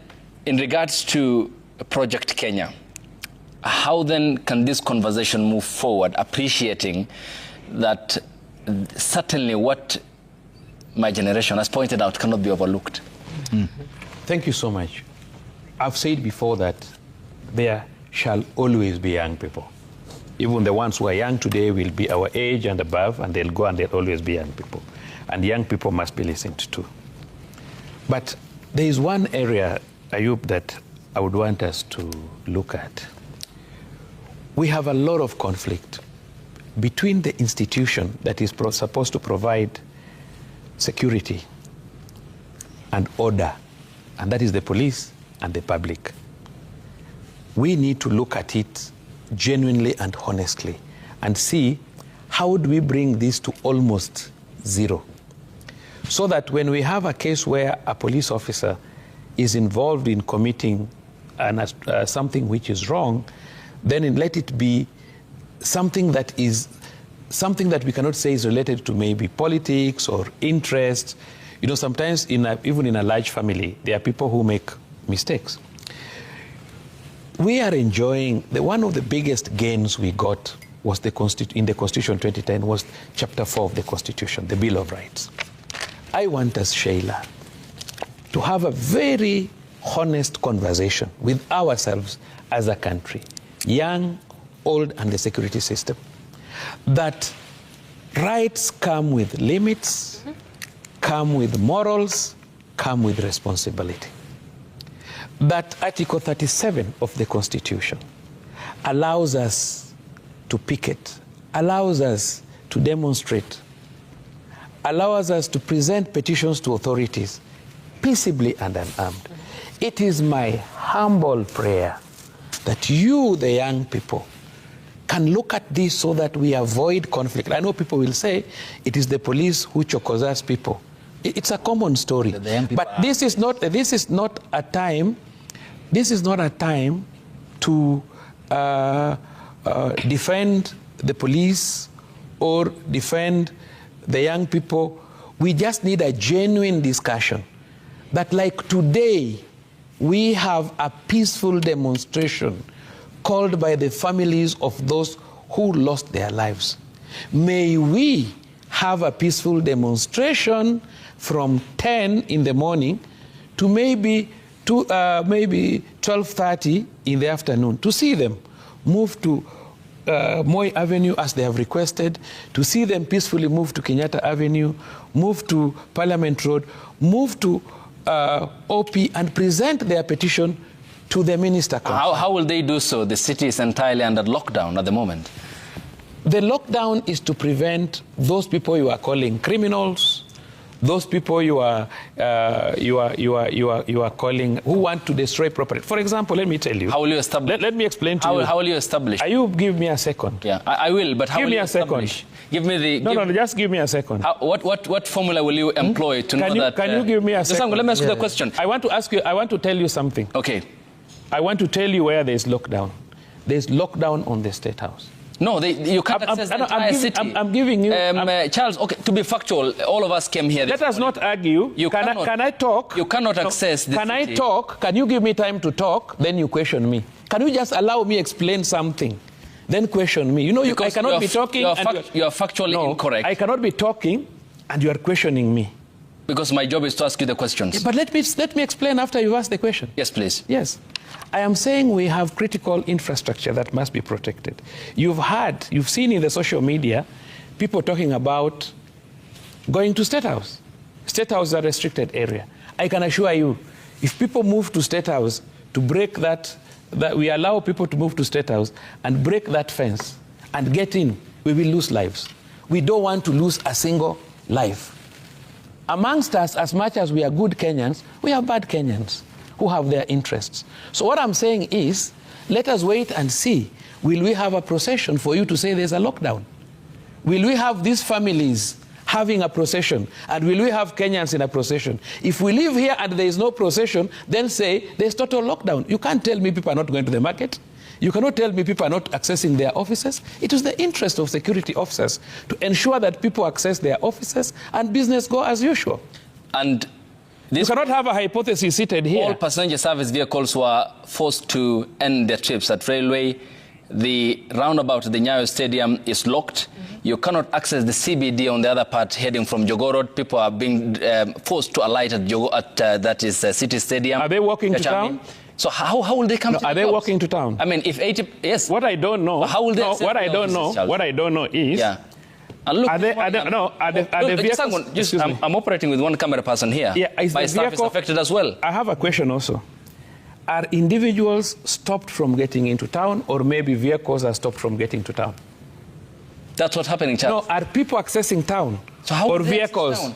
in regards to Project Kenya, how then can this conversation move forward, appreciating that certainly what my generation has pointed out cannot be overlooked? Thank you so much. I've said before that there shall always be young people. Even the ones who are young today will be our age and above, and they'll go and they'll always be young people. And young people must be listened to. But there is one area, Ayub, that I would want us to look at. We have a lot of conflict between the institution that is supposed to provide security and order, and that is the police and the public. We need to look at it genuinely and honestly and see how do we bring this to almost zero, so that when we have a case where a police officer is involved in committing something which is wrong, then let it be something that we cannot say is related to maybe politics or interest. You know, sometimes even in a large family, there are people who make mistakes. We are enjoying, one of the biggest gains we got was in the Constitution 2010 was Chapter 4 of the Constitution, the Bill of Rights. I want us, Sheila, to have a very honest conversation with ourselves as a country, young, old, and the security system, that rights come with limits, come with morals, come with responsibility. That Article 37 of the Constitution allows us to picket, allows us to demonstrate, allows us to present petitions to authorities peaceably and unarmed. It is my humble prayer that you, the young people, can look at this so that we avoid conflict. I know people will say it is the police who chooses people. It's a common story. But this is not a time to defend the police or defend the young people. We just need a genuine discussion that, like today, we have a peaceful demonstration called by the families of those who lost their lives. May we have a peaceful demonstration from 10 in the morning to maybe 12:30 in the afternoon, to see them move to Moi Avenue as they have requested, to see them peacefully move to Kenyatta Avenue, move to Parliament Road, move to OP and present their petition to the minister. How will they do so? The city is entirely under lockdown at the moment. The lockdown is to prevent those people you are calling criminals, those people you are calling who want to destroy property. For example, let me tell you. How will you establish? Let me explain to you. How will you establish? You give me a second. Yeah, I will. But how give will me you a establish? second. Give me the. No, just give me a second. What formula will you employ to know that? Can you give me a second? Let me ask you the question. I want to ask you. I want to tell you something. Okay. I want to tell you where there is lockdown. There is lockdown on the State House. No, you can't access the entire city. I'm giving you... Charles, okay, to be factual, all of us came here. Let us not argue. Can I talk? You cannot access the city. Can I talk? Can you give me time to talk? Then you question me. Can you just allow me explain something? Then question me. You know, I cannot be talking... You are factually incorrect. I cannot be talking and you are questioning me. Because my job is to ask you the questions. Yeah, but let me explain after you ask the question. Yes, please. Yes. I am saying we have critical infrastructure that must be protected. You've seen in the social media people talking about going to State House. State House is a restricted area. I can assure you, if people move to State House to break that we allow people to move to State House and break that fence and get in, we will lose lives. We don't want to lose a single life. Amongst us, as much as we are good Kenyans, we have bad Kenyans who have their interests. So what I'm saying is, let us wait and see. Will we have a procession for you to say there's a lockdown? Will we have these families having a procession? And will we have Kenyans in a procession? If we live here and there is no procession, then say there's total lockdown. You can't tell me people are not going to the market. You cannot tell me people are not accessing their offices. It is the interest of security officers to ensure that people access their offices and business go as usual. And you cannot have a hypothesis seated here. All passenger service vehicles were forced to end their trips at railway. The roundabout at the Nyayo Stadium is locked. You cannot access the CBD on the other part heading from Jogoo Road. People are being forced to alight at that is City Stadium. Are they walking to town? So how will they come to Are they walking to town? I mean, if 80... Yes. What I don't know... How will they... No, what I don't know is... Yeah. And look, are the vehicles... I'm operating with one camera person here. Yeah, my staff is affected as well. I have a question also. Are individuals stopped from getting into town, or maybe vehicles are stopped from getting to town? That's what's happening, Charles. No, are people accessing town? So how or vehicles?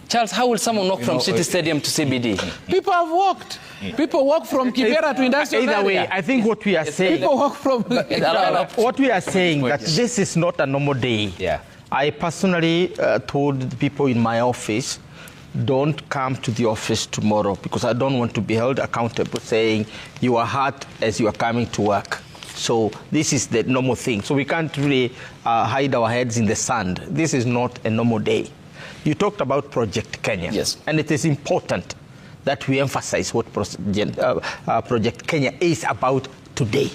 Charles, how will someone walk from City Stadium to CBD? People have walked. People walk from Kibera to industrial Either way, area. I think what we are saying... People walk from... What we are saying that this is not a normal day. Yeah. I personally told the people in my office, don't come to the office tomorrow because I don't want to be held accountable saying you are hurt as you are coming to work. So this is the normal thing. So we can't really hide our heads in the sand. This is not a normal day. You talked about Project Kenya. Yes. And it is important that we emphasize what Project Kenya is about today.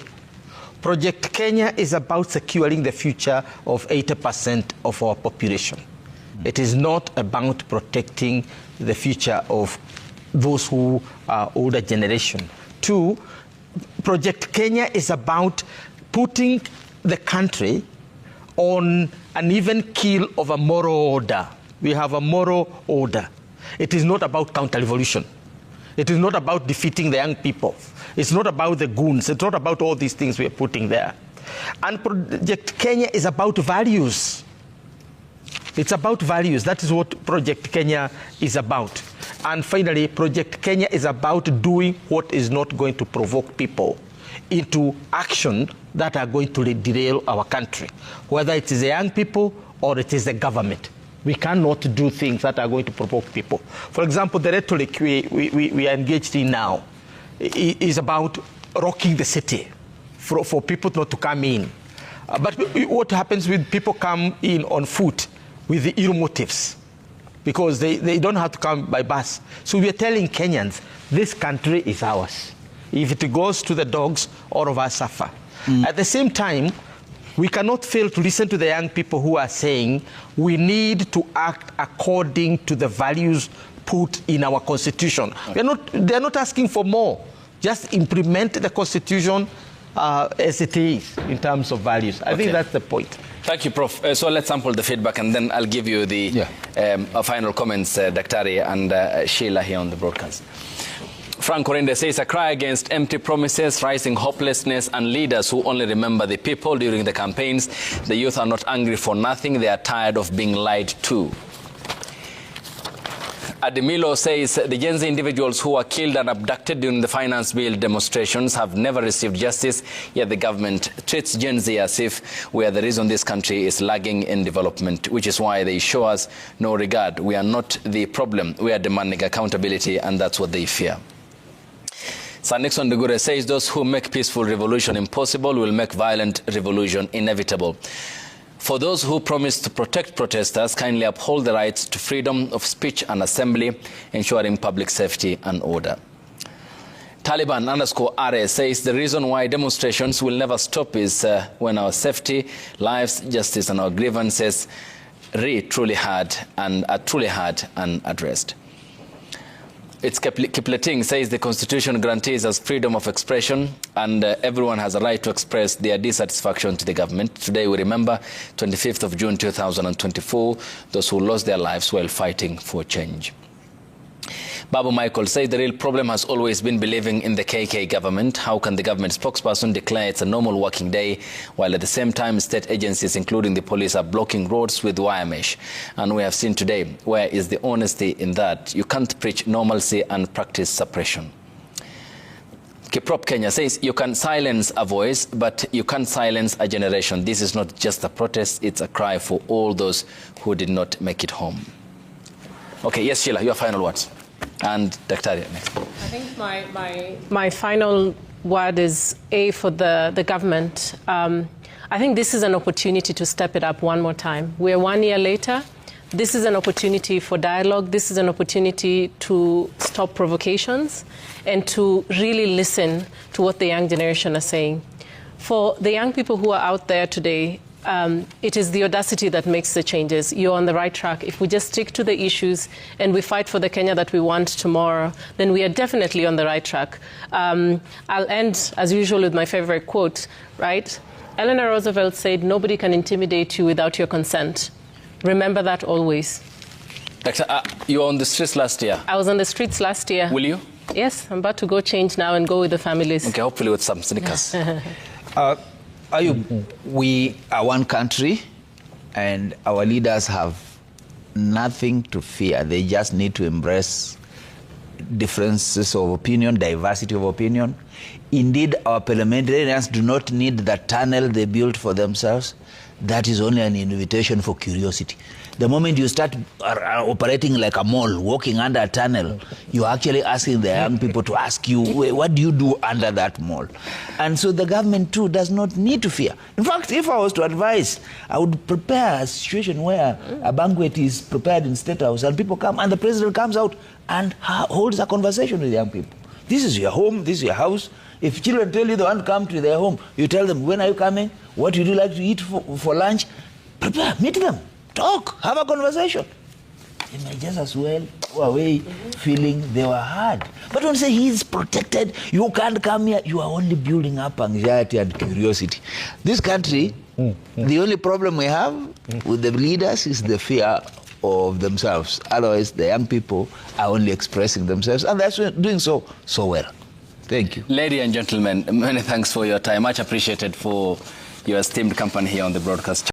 Project Kenya is about securing the future of 80% of our population. It is not about protecting the future of those who are older generation. 2, Project Kenya is about putting the country on an even keel of a moral order. We have a moral order. It is not about counter-revolution. It is not about defeating the young people. It's not about the goons. It's not about all these things we are putting there. And Project Kenya is about values. It's about values. That is what Project Kenya is about. And finally, Project Kenya is about doing what is not going to provoke people into action that are going to derail our country, whether it is the young people or it is the government. We cannot do things that are going to provoke people. For example, the rhetoric we are engaged in now is about rocking the city for people not to come in. But what happens when people come in on foot with the ill motives? Because they don't have to come by bus. So we are telling Kenyans, this country is ours. If it goes to the dogs, all of us suffer. At the same time, we cannot fail to listen to the young people who are saying we need to act according to the values put in our constitution. They're not asking for more. Just implement the constitution as it is in terms of values. I think that's the point. Thank you, Prof. So let's sample the feedback and then I'll give you the final comments, Daktari and Sheila here on the broadcast. Frank Orende says a cry against empty promises, rising hopelessness, and leaders who only remember the people during the campaigns. The youth are not angry for nothing. They are tired of being lied to. AZIMIO says the Gen Z individuals who were killed and abducted during the finance bill demonstrations have never received justice, yet the government treats Gen Z as if we are the reason this country is lagging in development, which is why they show us no regard. We are not the problem. We are demanding accountability, and that's what they fear. Sir Nixon Dugure says those who make peaceful revolution impossible will make violent revolution inevitable. For those who promise to protect protesters, kindly uphold the rights to freedom of speech and assembly, ensuring public safety and order. Taliban_RA says the reason why demonstrations will never stop is when our safety, lives, justice, and our grievances are truly heard and addressed. It's Kipleting says the Constitution guarantees us freedom of expression and everyone has a right to express their dissatisfaction to the government. Today we remember 25th of June 2024, those who lost their lives while fighting for change. Babu Michael says the real problem has always been believing in the KK government. How can the government spokesperson declare it's a normal working day while at the same time state agencies including the police are blocking roads with wire mesh? And we have seen today, where is the honesty in that? You can't preach normalcy and practice suppression. Kiprop Kenya says you can silence a voice, but you can't silence a generation. This is not just a protest, it's a cry for all those who did not make it home. Okay, yes, Sheila, your final words. And Daktari next. I think my final word is A, for the government. I think this is an opportunity to step it up one more time. We're 1 year later. This is an opportunity for dialogue. This is an opportunity to stop provocations and to really listen to what the young generation are saying. For the young people who are out there today, it is the audacity that makes the changes. You're on the right track. If we just stick to the issues and we fight for the Kenya that we want tomorrow, then we are definitely on the right track. I'll end, as usual, with my favorite quote, right? Eleanor Roosevelt said, "Nobody can intimidate you without your consent." Remember that always. Doctor, you were on the streets last year. I was on the streets last year. Will you? Yes, I'm about to go change now and go with the families. Okay, hopefully with some sneakers. We are one country and our leaders have nothing to fear. They just need to embrace differences of opinion, diversity of opinion. Indeed, our parliamentarians do not need the tunnel they built for themselves. That is only an invitation for curiosity. The moment you start operating like a mole, walking under a tunnel, you're actually asking the young people to ask you, what do you do under that mole? And so the government too does not need to fear. In fact, if I was to advise, I would prepare a situation where a banquet is prepared in State House and people come and the president comes out and holds a conversation with young people. This is your home, this is your house. If children tell you they want to come to their home, you tell them, when are you coming? What would you like to eat for lunch? Prepare, meet them, talk, have a conversation. They might just as well go away feeling they were heard. But don't say he's protected, you can't come here. You are only building up anxiety and curiosity. This country, the only problem we have with the leaders is the fear of themselves. Otherwise, the young people are only expressing themselves, and they're doing so well. Thank you. Ladies and gentlemen, many thanks for your time. Much appreciated for your esteemed company here on the broadcast.